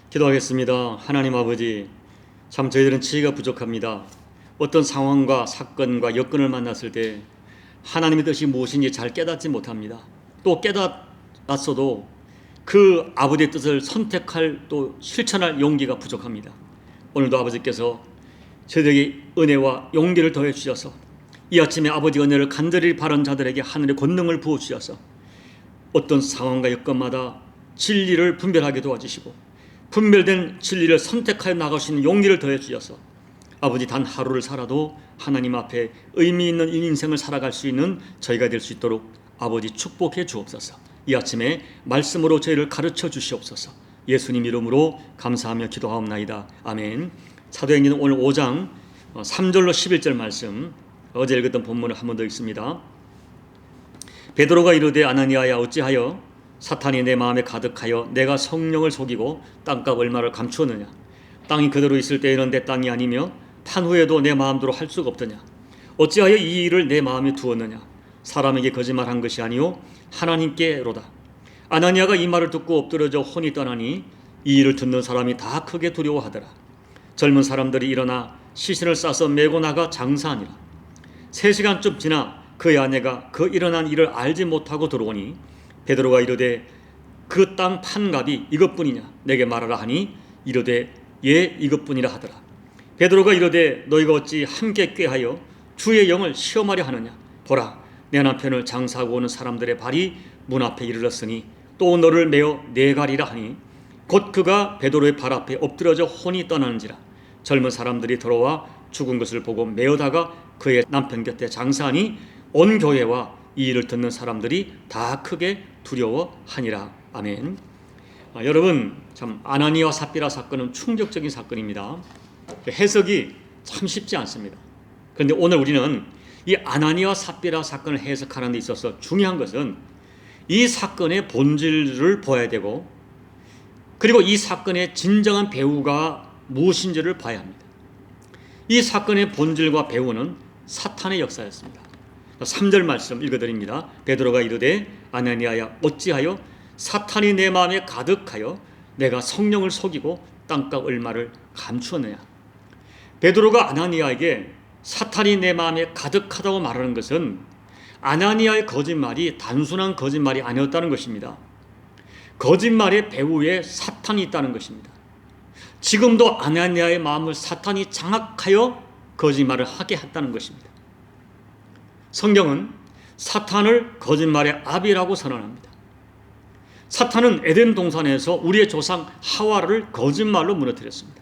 기도하겠습니다. 하나님 아버지, 참 저희들은 지혜가 부족합니다. 어떤 상황과 사건과 여건을 만났을 때 하나님의 뜻이 무엇인지 잘 깨닫지 못합니다. 또 깨닫았어도 그 아버지의 뜻을 선택할 또 실천할 용기가 부족합니다. 오늘도 아버지께서 저희에게 은혜와 용기를 더해 주셔서 이 아침에 아버지 은혜를 간절히 바란 자들에게 하늘의 권능을 부어 주셔서 어떤 상황과 여건마다 진리를 분별하게 도와주시고 분별된 진리를 선택하여 나갈 수 있는 용기를 더해 주셔서 아버지 단 하루를 살아도 하나님 앞에 의미 있는 인생을 살아갈 수 있는 저희가 될 수 있도록 아버지 축복해 주옵소서. 이 아침에 말씀으로 저희를 가르쳐 주시옵소서. 예수님 이름으로 감사하며 기도하옵나이다. 아멘. 사도행전 오늘 5장 3절로 11절 말씀, 어제 읽었던 본문을 한 번 더 읽습니다. 베드로가 이르되 아나니아야 어찌하여 사탄이 내 마음에 가득하여 내가 성령을 속이고 땅값 얼마를 감추었느냐. 땅이 그대로 있을 때에는 내 땅이 아니며 탄 후에도 내 마음대로 할 수가 없더냐. 어찌하여 이 일을 내 마음에 두었느냐. 사람에게 거짓말한 것이 아니요 하나님께로다. 아나니아가 이 말을 듣고 엎드려져 혼이 떠나니 이 일을 듣는 사람이 다 크게 두려워하더라. 젊은 사람들이 일어나 시신을 싸서 메고 나가 장사하니라. 3시간쯤 지나 그의 아내가 그 일어난 일을 알지 못하고 들어오니 베드로가 이르되 그 땅 판값이 이것뿐이냐 내게 말하라 하니 이르되 예 이것뿐이라 하더라. 베드로가 이르되 너희가 어찌 함께 꾀하여 주의 영을 시험하려 하느냐. 보라 내 남편을 장사하고 오는 사람들의 발이 문 앞에 이르렀으니 또 너를 메어 내가리라 하니 곧 그가 베드로의 발 앞에 엎드려져 혼이 떠나는지라. 젊은 사람들이 들어와 죽은 것을 보고 메어다가 그의 남편 곁에 장사하니 온 교회와 이 일을 듣는 사람들이 다 크게 두려워하니라. 아멘. 여러분 참 아나니아와 삽비라 사건은 충격적인 사건입니다. 해석이 참 쉽지 않습니다. 그런데 오늘 우리는 이 아나니아와 삽비라 사건을 해석하는 데 있어서 중요한 것은 이 사건의 본질을 보아야 되고 그리고 이 사건의 진정한 배후가 무엇인지를 봐야 합니다. 이 사건의 본질과 배후는 사탄의 역사였습니다. 3절 말씀 읽어드립니다. 베드로가 이르되 아나니아야 어찌하여 사탄이 내 마음에 가득하여 내가 성령을 속이고 땅값 얼마를 감추었느냐. 베드로가 아나니아에게 사탄이 내 마음에 가득하다고 말하는 것은 아나니아의 거짓말이 단순한 거짓말이 아니었다는 것입니다. 거짓말의 배후에 사탄이 있다는 것입니다. 지금도 아나니아의 마음을 사탄이 장악하여 거짓말을 하게 했다는 것입니다. 성경은 사탄을 거짓말의 아비라고 선언합니다. 사탄은 에덴 동산에서 우리의 조상 하와를 거짓말로 무너뜨렸습니다.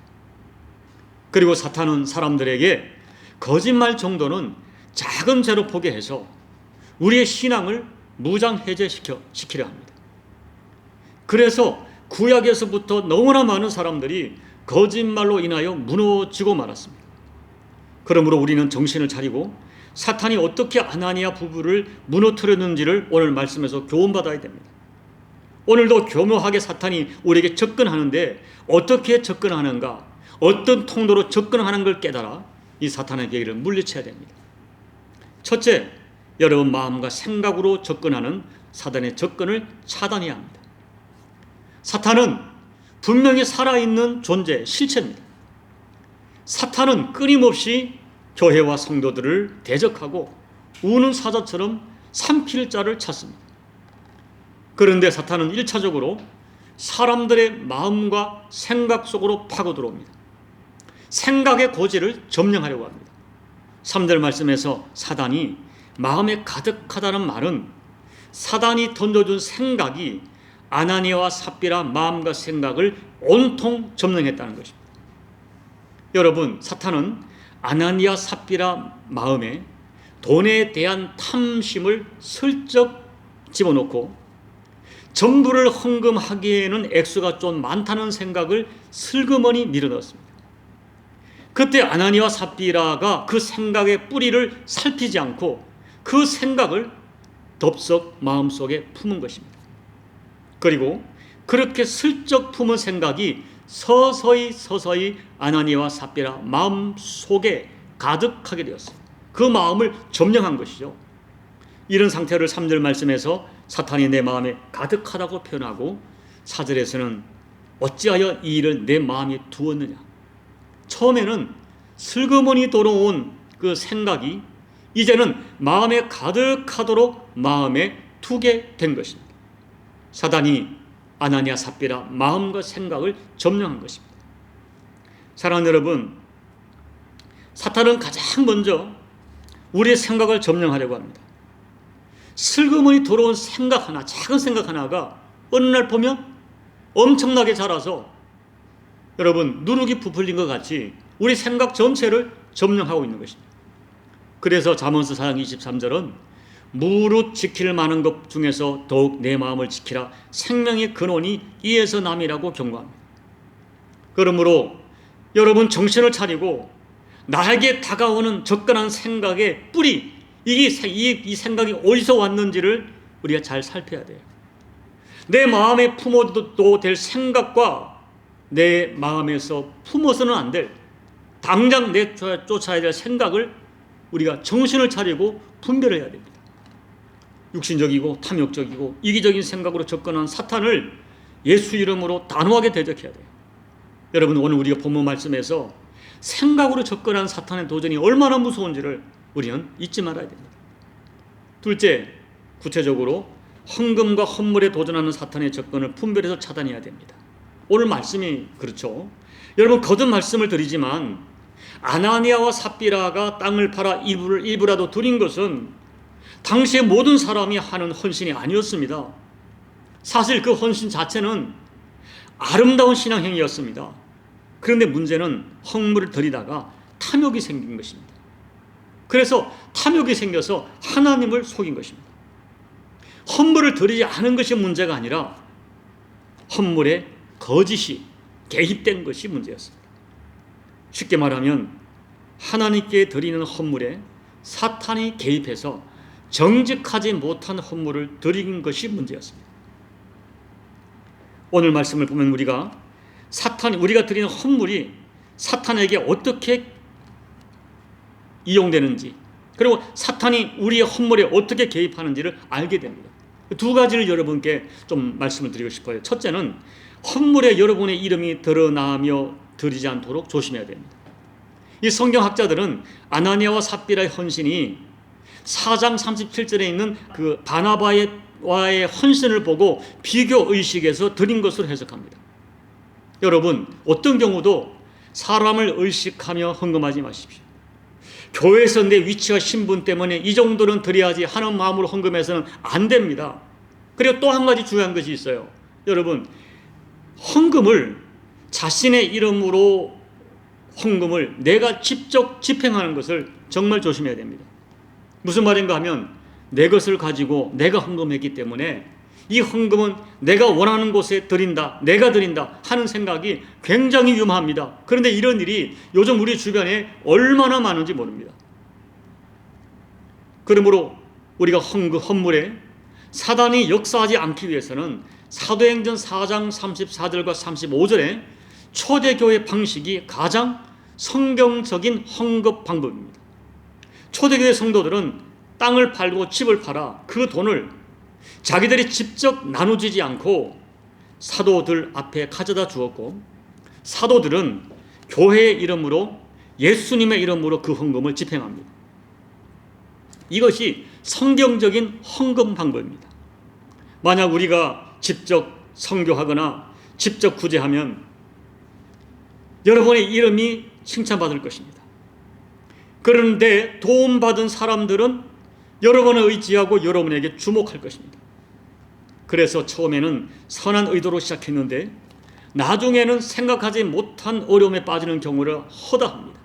그리고 사탄은 사람들에게 거짓말 정도는 작은 죄로 포기해서 우리의 신앙을 무장해제시키려 합니다. 그래서 구약에서부터 너무나 많은 사람들이 거짓말로 인하여 무너지고 말았습니다. 그러므로 우리는 정신을 차리고 사탄이 어떻게 아나니아 부부를 무너뜨렸는지를 오늘 말씀에서 교훈받아야 됩니다. 오늘도 교묘하게 사탄이 우리에게 접근하는데 어떻게 접근하는가, 어떤 통로로 접근하는 걸 깨달아 이 사탄의 계기를 물리쳐야 됩니다. 첫째, 여러분 마음과 생각으로 접근하는 사탄의 접근을 차단해야 합니다. 사탄은 분명히 살아있는 존재, 실체입니다. 사탄은 끊임없이 교회와 성도들을 대적하고 우는 사자처럼 삼킬 자를 찾습니다. 그런데 사탄은 1차적으로 사람들의 마음과 생각 속으로 파고 들어옵니다. 생각의 고지를 점령하려고 합니다. 3절 말씀에서 사단이 마음에 가득하다는 말은 사단이 던져준 생각이 아나니아와 삽비라 마음과 생각을 온통 점령했다는 것입니다. 여러분, 사탄은 아나니아 삽비라 마음에 돈에 대한 탐심을 슬쩍 집어넣고 전부를 헌금하기에는 액수가 좀 많다는 생각을 슬그머니 밀어넣었습니다. 그때 아나니아와 삽비라가 그 생각의 뿌리를 살피지 않고 그 생각을 덥석 마음속에 품은 것입니다. 그리고 그렇게 슬쩍 품은 생각이 서서히 아나니아와 삽비라 마음 속에 가득하게 되었어요. 그 마음을 점령한 것이죠. 이런 상태를 3절 말씀에서 사탄이 내 마음에 가득하다고 표현하고 4절에서는 어찌하여 이 일을 내 마음에 두었느냐. 처음에는 슬그머니 돌아온 그 생각이 이제는 마음에 가득하도록 마음에 두게 된 것입니다. 사단이 아나니아 삽비라 마음과 생각을 점령한 것입니다. 사랑하는 여러분, 사탄은 가장 먼저 우리의 생각을 점령하려고 합니다. 슬그머니 돌아온 생각 하나, 작은 생각 하나가 어느 날 보면 엄청나게 자라서 여러분 누룩이 부풀린 것 같이 우리 생각 전체를 점령하고 있는 것입니다. 그래서 잠언서 4장 23절은 무릇 지킬 만한 것 중에서 더욱 내 마음을 지키라. 생명의 근원이 이에서 남이라고 경고합니다. 그러므로 여러분 정신을 차리고 나에게 다가오는 접근한 생각의 뿌리, 이 생각이 어디서 왔는지를 우리가 잘 살펴야 돼요. 내 마음에 품어도 될 생각과 내 마음에서 품어서는 안 될, 당장 쫓아야 될 생각을 우리가 정신을 차리고 분별해야 됩니다. 육신적이고 탐욕적이고 이기적인 생각으로 접근한 사탄을 예수 이름으로 단호하게 대적해야 돼요. 여러분, 오늘 우리가 본문 말씀에서 생각으로 접근한 사탄의 도전이 얼마나 무서운지를 우리는 잊지 말아야 됩니다. 둘째, 구체적으로 헌금과 헌물에 도전하는 사탄의 접근을 분별해서 차단해야 됩니다. 오늘 말씀이 그렇죠. 여러분, 거듭 말씀을 드리지만 아나니아와 삽비라가 땅을 팔아 일부라도 드린 것은 당시의 모든 사람이 하는 헌신이 아니었습니다. 사실 그 헌신 자체는 아름다운 신앙행위였습니다. 그런데 문제는 헌물을 드리다가 탐욕이 생긴 것입니다. 그래서 탐욕이 생겨서 하나님을 속인 것입니다. 헌물을 드리지 않은 것이 문제가 아니라 헌물에 거짓이 개입된 것이 문제였습니다. 쉽게 말하면 하나님께 드리는 헌물에 사탄이 개입해서 정직하지 못한 헌물을 드린 것이 문제였습니다. 오늘 말씀을 보면 우리가 드리는 헌물이 사탄에게 어떻게 이용되는지, 그리고 사탄이 우리의 헌물에 어떻게 개입하는지를 알게 됩니다. 두 가지를 여러분께 좀 말씀을 드리고 싶어요. 첫째는 헌물에 여러분의 이름이 드러나며 드리지 않도록 조심해야 됩니다. 이 성경학자들은 아나니아와 삽비라의 헌신이 4장 37절에 있는 그 바나바와의 헌신을 보고 비교의식에서 드린 것으로 해석합니다. 여러분, 어떤 경우도 사람을 의식하며 헌금하지 마십시오. 교회에서 내 위치와 신분 때문에 이 정도는 드려야지 하는 마음으로 헌금해서는 안 됩니다. 그리고 또 한 가지 중요한 것이 있어요. 여러분, 헌금을 자신의 이름으로 헌금을 내가 직접 집행하는 것을 정말 조심해야 됩니다. 무슨 말인가 하면 내 것을 가지고 내가 헌금했기 때문에 이 헌금은 내가 원하는 곳에 드린다, 내가 드린다 하는 생각이 굉장히 위험합니다. 그런데 이런 일이 요즘 우리 주변에 얼마나 많은지 모릅니다. 그러므로 우리가 헌물에 사단이 역사하지 않기 위해서는 사도행전 4장 34절과 35절에 초대교회 방식이 가장 성경적인 헌금 방법입니다. 초대교회 성도들은 땅을 팔고 집을 팔아 그 돈을 자기들이 직접 나누지 않고 사도들 앞에 가져다 주었고, 사도들은 교회의 이름으로, 예수님의 이름으로 그 헌금을 집행합니다. 이것이 성경적인 헌금 방법입니다. 만약 우리가 직접 선교하거나 직접 구제하면 여러분의 이름이 칭찬받을 것입니다. 그런데 도움받은 사람들은 여러분을 의지하고 여러분에게 주목할 것입니다. 그래서 처음에는 선한 의도로 시작했는데 나중에는 생각하지 못한 어려움에 빠지는 경우를 허다합니다.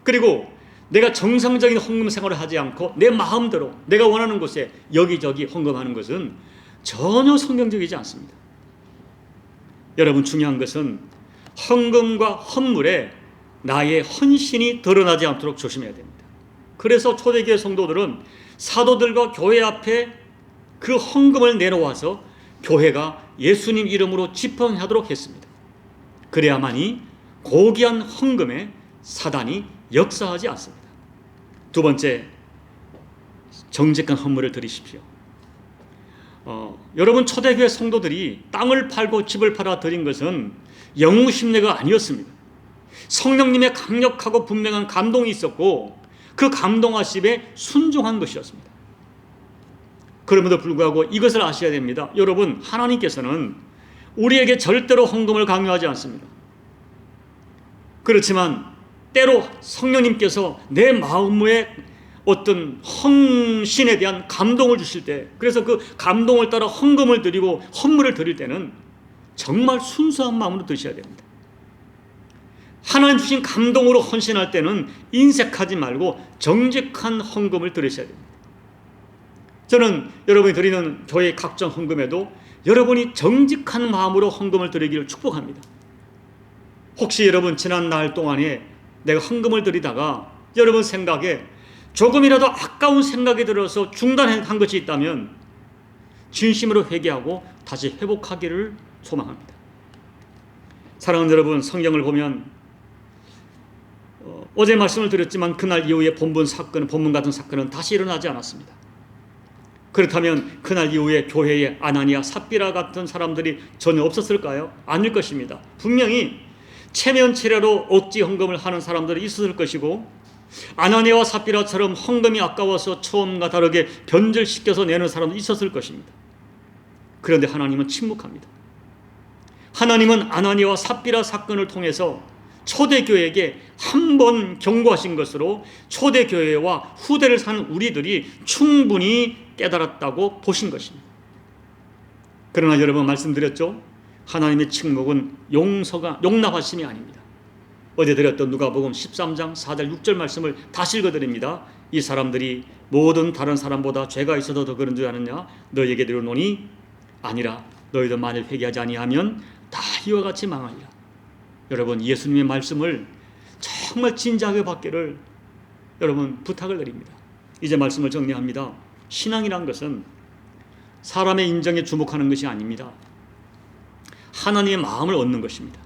그리고 내가 정상적인 헌금 생활을 하지 않고 내 마음대로 내가 원하는 곳에 여기저기 헌금하는 것은 전혀 성경적이지 않습니다. 여러분, 중요한 것은 헌금과 헌물에 나의 헌신이 드러나지 않도록 조심해야 됩니다. 그래서 초대교회 성도들은 사도들과 교회 앞에 그 헌금을 내놓아서 교회가 예수님 이름으로 집행하도록 했습니다. 그래야만이 고귀한 헌금에 사단이 역사하지 않습니다. 두 번째, 정직한 헌물을 드리십시오. 여러분 초대교회 성도들이 땅을 팔고 집을 팔아 드린 것은 영웅 심리가 아니었습니다. 성령님의 강력하고 분명한 감동이 있었고 그 감동하심에 순종한 것이었습니다. 그럼에도 불구하고 이것을 아셔야 됩니다. 여러분, 하나님께서는 우리에게 절대로 헌금을 강요하지 않습니다. 그렇지만 때로 성령님께서 내 마음에 어떤 헌신에 대한 감동을 주실 때, 그래서 그 감동을 따라 헌금을 드리고 헌물을 드릴 때는 정말 순수한 마음으로 드셔야 됩니다. 하나님 주신 감동으로 헌신할 때는 인색하지 말고 정직한 헌금을 드리셔야 됩니다. 저는 여러분이 드리는 교회 각종 헌금에도 여러분이 정직한 마음으로 헌금을 드리기를 축복합니다. 혹시 여러분 지난 날 동안에 내가 헌금을 드리다가 여러분 생각에 조금이라도 아까운 생각이 들어서 중단한 것이 있다면 진심으로 회개하고 다시 회복하기를 소망합니다. 사랑하는 여러분, 성경을 보면 어제 말씀을 드렸지만 그날 이후에 본문 같은 사건은 다시 일어나지 않았습니다. 그렇다면 그날 이후에 교회에 아나니아, 삽비라 같은 사람들이 전혀 없었을까요? 아닐 것입니다. 분명히 체면치레로 억지 헌금을 하는 사람들이 있었을 것이고, 아나니아와 삽비라처럼 헌금이 아까워서 처음과 다르게 변질시켜서 내는 사람도 있었을 것입니다. 그런데 하나님은 침묵합니다. 하나님은 아나니아와 삽비라 사건을 통해서 초대교회에게 한 번 경고하신 것으로 초대교회와 후대를 사는 우리들이 충분히 깨달았다고 보신 것입니다. 그러나 여러분, 말씀드렸죠? 하나님의 침묵은 용납하심이 아닙니다. 어제 드렸던 누가복음 13장 4절 6절 말씀을 다시 읽어드립니다. 이 사람들이 모든 다른 사람보다 죄가 있어도 더 그런 줄 아느냐? 너희에게 이르노니 아니라 너희도 만일 회개하지 아니하면 다 이와 같이 망하리라. 여러분, 예수님의 말씀을 정말 진지하게 받기를 여러분 부탁을 드립니다. 이제 말씀을 정리합니다. 신앙이란 것은 사람의 인정에 주목하는 것이 아닙니다. 하나님의 마음을 얻는 것입니다.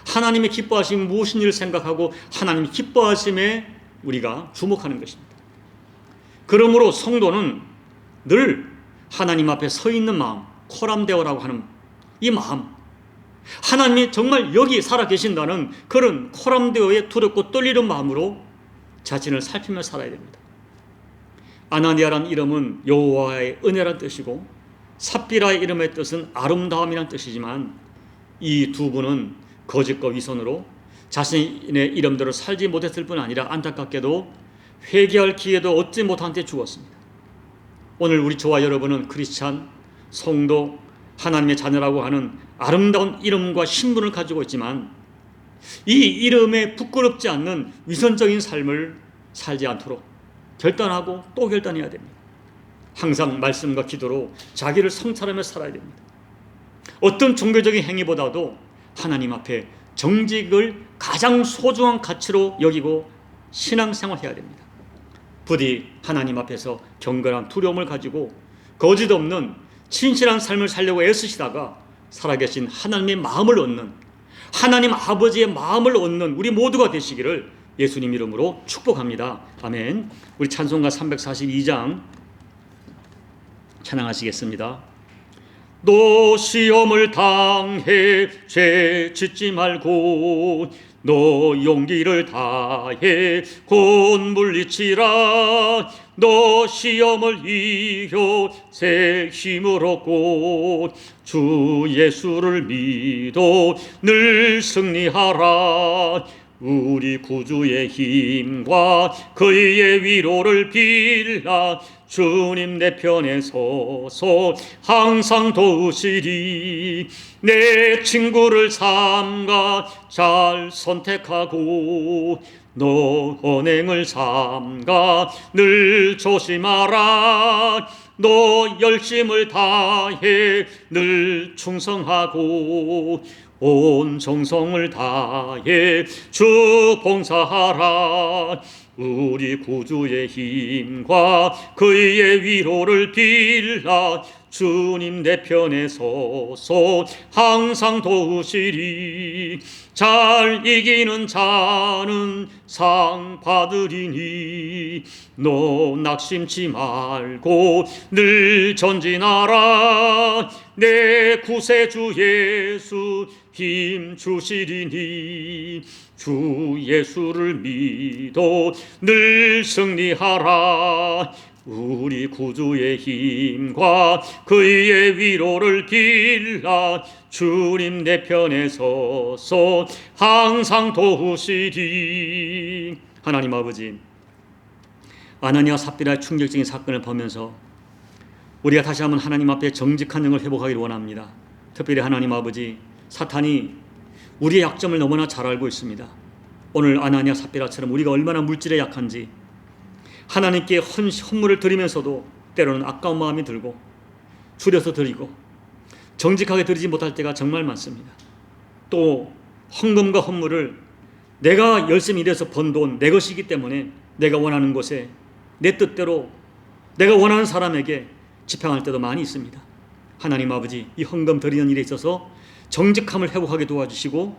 하나님의 기뻐하심 무엇인 일을 생각하고 하나님의 기뻐하심에 우리가 주목하는 것입니다. 그러므로 성도는 늘 하나님 앞에 서 있는 마음, 코람데오라고 하는 이 마음, 하나님이 정말 여기 살아계신다는 그런 코람데오에 두렵고 떨리는 마음으로 자신을 살피며 살아야 됩니다. 아나니아란 이름은 여호와의 은혜란 뜻이고 삽비라의 이름의 뜻은 아름다움이란 뜻이지만 이 두 분은 거짓과 위선으로 자신의 이름대로 살지 못했을 뿐 아니라 안타깝게도 회개할 기회도 얻지 못한 채 죽었습니다. 오늘 저와 여러분은 크리스찬, 성도, 하나님의 자녀라고 하는 아름다운 이름과 신분을 가지고 있지만 이 이름에 부끄럽지 않는 위선적인 삶을 살지 않도록 결단하고 또 결단해야 됩니다. 항상 말씀과 기도로 자기를 성찰하며 살아야 됩니다. 어떤 종교적인 행위보다도 하나님 앞에 정직을 가장 소중한 가치로 여기고 신앙생활해야 됩니다. 부디 하나님 앞에서 경건한 두려움을 가지고 거짓 없는 진실한 삶을 살려고 애쓰시다가 살아계신 하나님의 마음을 얻는, 하나님 아버지의 마음을 얻는 우리 모두가 되시기를 예수님 이름으로 축복합니다. 아멘. 우리 찬송가 342장 찬양하시겠습니다. 너 시험을 당해 죄 짓지 말고 너 용기를 다해 곧 물리치라. 너 시험을 이겨 새 힘을 얻고 주 예수를 믿어 늘 승리하라. 우리 구주의 힘과 그의 위로를 빌라. 주님 내 편에 서서 항상 도우시리. 내 친구를 삼가 잘 선택하고 너 언행을 삼가 늘 조심하라. 너 열심을 다해 늘 충성하고 온 정성을 다해 주 봉사하라. 우리 구주의 힘과 그의 위로를 빌라. 주님 내 편에 서서 항상 도우시리. 잘 이기는 자는 상 받으리니 너 낙심치 말고 늘 전진하라. 내 구세주 예수 힘 주시리니 주 예수를 믿어 늘 승리하라. 우리 구주의 힘과 그의 위로를 빌라. 주님 내 편에 서서 항상 도우시리. 하나님 아버지, 아나니아 삽비라의 충격적인 사건을 보면서 우리가 다시 한번 하나님 앞에 정직한 영을 회복하기를 원합니다. 특별히 하나님 아버지, 사탄이 우리의 약점을 너무나 잘 알고 있습니다. 오늘 아나니아 삽비라처럼 우리가 얼마나 물질에 약한지, 하나님께 헌물을 드리면서도 때로는 아까운 마음이 들고 줄여서 드리고 정직하게 드리지 못할 때가 정말 많습니다. 또 헌금과 헌물을 내가 열심히 일해서 번 돈 내 것이기 때문에 내가 원하는 곳에 내 뜻대로 내가 원하는 사람에게 집행할 때도 많이 있습니다. 하나님 아버지, 이 헌금 드리는 일에 있어서 정직함을 회복하게 도와주시고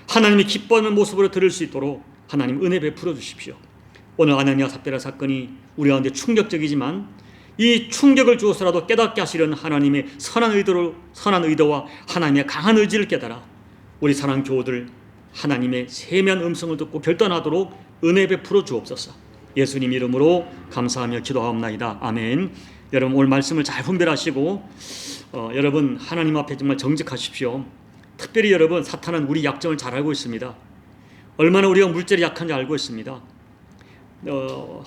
하나님이 기뻐하는 모습으로 드릴 수 있도록 하나님 은혜 베풀어 주십시오. 오늘 아나니아 삽비라 사건이 우리 가운데 충격적이지만 이 충격을 주어서라도 깨닫게 하시려는 하나님의 선한 의도와 하나님의 강한 의지를 깨달아 우리 사랑하는 교우들 하나님의 세미한 음성을 듣고 결단하도록 은혜 베풀어 주옵소서. 예수님 이름으로 감사하며 기도하옵나이다. 아멘. 여러분 오늘 말씀을 잘 분별하시고 여러분 하나님 앞에 정말 정직하십시오. 특별히 여러분, 사탄은 우리 약점을 잘 알고 있습니다. 얼마나 우리가 물질에 약한지 알고 있습니다.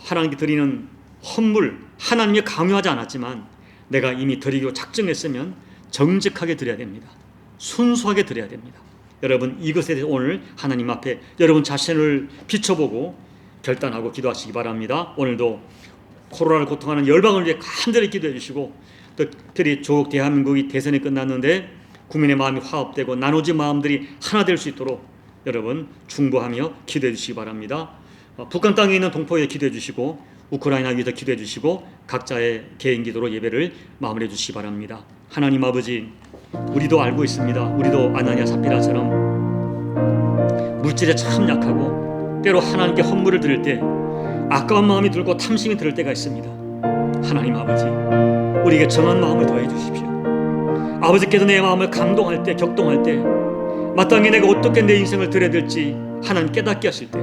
하나님께 드리는 헌물, 하나님이 강요하지 않았지만 내가 이미 드리기로 작정했으면 정직하게 드려야 됩니다. 순수하게 드려야 됩니다. 여러분 이것에 대해서 오늘 하나님 앞에 여러분 자신을 비춰보고 결단하고 기도하시기 바랍니다. 오늘도 코로나를 고통하는 열방을 위해 간절히 기도해 주시고, 특별히 조국 대한민국이 대선이 끝났는데 국민의 마음이 화합되고 나눠진 마음들이 하나 될 수 있도록 여러분 중보하며 기도해 주시기 바랍니다. 북한 땅에 있는 동포에 기도해 주시고 우크라이나 위에서 기도해 주시고 각자의 개인 기도로 예배를 마무리해 주시기 바랍니다. 하나님 아버지, 우리도 알고 있습니다. 우리도 아나니아 삽비라처럼 물질에 참 약하고 때로 하나님께 헌물을 드릴 때 아까운 마음이 들고 탐심이 들 때가 있습니다. 하나님 아버지, 우리에게 정한 마음을 더해 주십시오. 아버지께서 내 마음을 감동할 때, 격동할 때 마땅히 내가 어떻게 내 인생을 드려야 될지 하나님 깨닫게 하실 때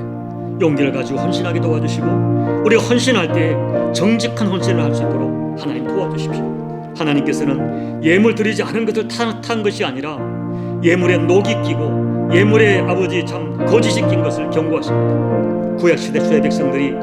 용기를 가지고 헌신하게 도와주시고, 우리가 헌신할 때 정직한 헌신을 할 수 있도록 하나님 도와주십시오. 하나님께서는 예물 드리지 않은 것을 탓한 것이 아니라 예물에 녹이 끼고 예물에 아버지 참 거짓이 낀 것을 경고하십니다. 구약시대 주의 백성들이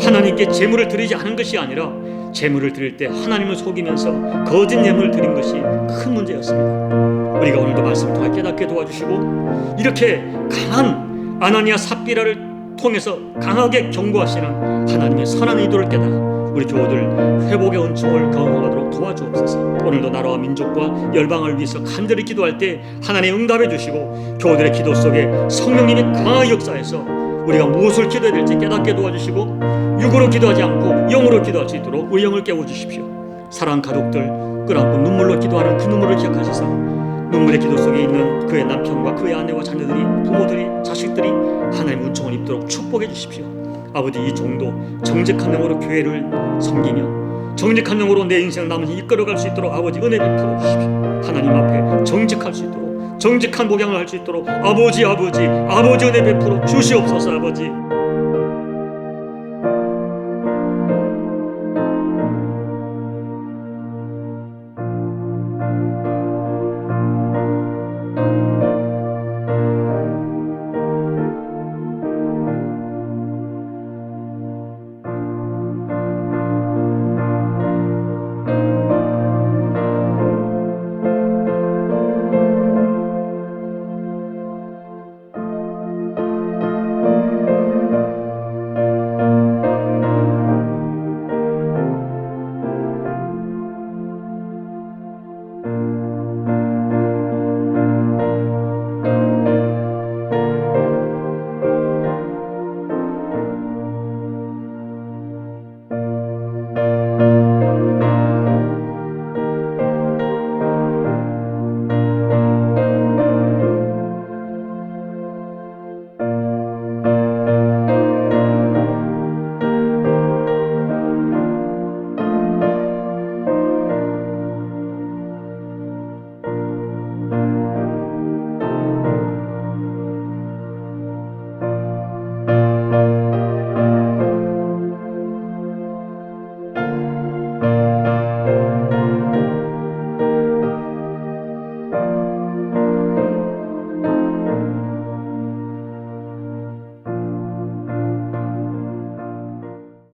하나님께 제물을 드리지 않은 것이 아니라 제물을 드릴 때 하나님을 속이면서 거짓 예물을 드린 것이 큰 문제였습니다. 우리가 오늘도 말씀을 통해 깨닫게 도와주시고, 이렇게 강한 아나니아 삽비라를 통해서 강하게 경고하시는 하나님의 선한 의도를 깨달아 우리 교우들 회복의 은총을 경험하도록 도와주옵소서. 오늘도 나라와 민족과 열방을 위해서 간절히 기도할 때 하나님 응답해 주시고, 교우들의 기도 속에 성령님이 강하게 역사해서 우리가 무엇을 기도해야 될지 깨닫게 도와주시고, 육으로 기도하지 않고 영으로 기도할 수 있도록 의영을 깨워주십시오. 사랑하는 가족들 끌어안고 눈물로 기도하는 그 눈물을 기억하셔서 눈물의 기도 속에 있는 그의 남편과 그의 아내와 자녀들이, 부모들이, 자식들이 하나님 은총을 입도록 축복해 주십시오. 아버지, 이 종도 정직한 영으로 교회를 섬기며 정직한 영으로 내 인생 남은 이끌어갈 수 있도록 아버지 은혜 베풀어 주십시오. 하나님 앞에 정직할 수 있도록, 정직한 목양을 할 수 있도록 아버지 은혜 베풀어 주시옵소서. 아버지